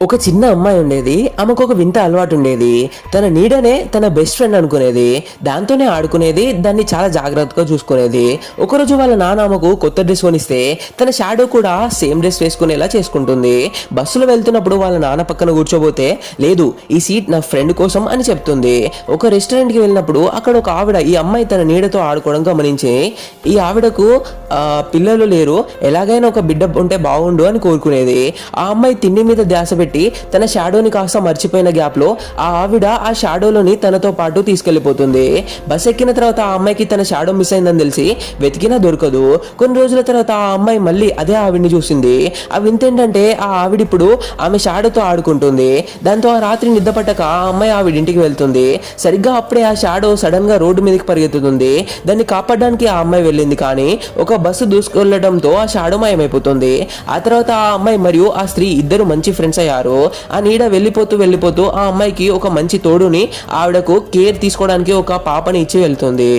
ఒక చిన్న అమ్మాయి ఉండేది. ఆమెకు ఒక వింత అలవాటు ఉండేది. తన నీడనే తన బెస్ట్ ఫ్రెండ్ అనుకునేది. దాంతోనే ఆడుకునేది. దాన్ని చాలా జాగ్రత్తగా చూసుకునేది. ఒకరోజు వాళ్ళ నాన్న ఆమెకు కొత్త డ్రెస్ కొనిస్తే తన షాడో కూడా సేమ్ డ్రెస్ వేసుకునేలా చేసుకుంటుంది. బస్సులో వెళ్తున్నప్పుడు వాళ్ళ నాన్న పక్కన కూర్చోబోతే లేదు, ఈ సీట్ నా ఫ్రెండ్ కోసం అని చెప్తుంది. ఒక రెస్టారెంట్కి వెళ్ళినప్పుడు అక్కడ ఒక ఆవిడ ఈ అమ్మాయి తన నీడతో ఆడుకోవడం గమనించి ఈ ఆవిడకు పిల్లలు లేరు, ఎలాగైనా ఒక బిడ్డ ఉంటే బాగుండు అని కోరుకునేది. ఆ అమ్మాయి తిండి మీద ధ్యాస పెట్టి తన షాడోని కాస్త మర్చిపోయిన గ్యాప్ లో ఆ ఆవిడ ఆ షాడోలోని తనతో పాటు తీసుకెళ్లిపోతుంది. బస్ ఎక్కిన తర్వాత ఆ అమ్మాయికి తన షాడో మిస్ అయిందని తెలిసి వెతికినా దొరకదు. కొన్ని రోజుల తర్వాత ఆ అమ్మాయి మళ్ళీ అదే ఆవిడ్ని చూసింది. ఆ వింత ఏంటంటే ఆ ఆవిడిప్పుడు ఆమె షాడోతో ఆడుకుంటుంది. దాంతో ఆ రాత్రి నిద్ర పట్టక ఆ అమ్మాయి ఆవిడింటికి వెళ్తుంది. సరిగ్గా అప్పుడే ఆ షాడో సడన్ గా రోడ్డు మీదకి పరిగెత్తుతుంది. దాన్ని కాపాడడానికి ఆ అమ్మాయి వెళ్ళింది, కానీ ఒక బస్సు దూసుకెళ్లడంతో ఆ షాడో మాయమైపోతుంది. ఆ తర్వాత ఆ అమ్మాయి మరియు ఆ స్త్రీ ఇద్దరు మంచి ఫ్రెండ్స్ అయ్యారు. ఆ నీడ వెళ్ళిపోతూ ఆ అమ్మాయికి ఒక మంచి తోడుని, ఆవిడకు కేర్ తీసుకోవడానికి ఒక పాపని ఇచ్చి వెళ్తుంది.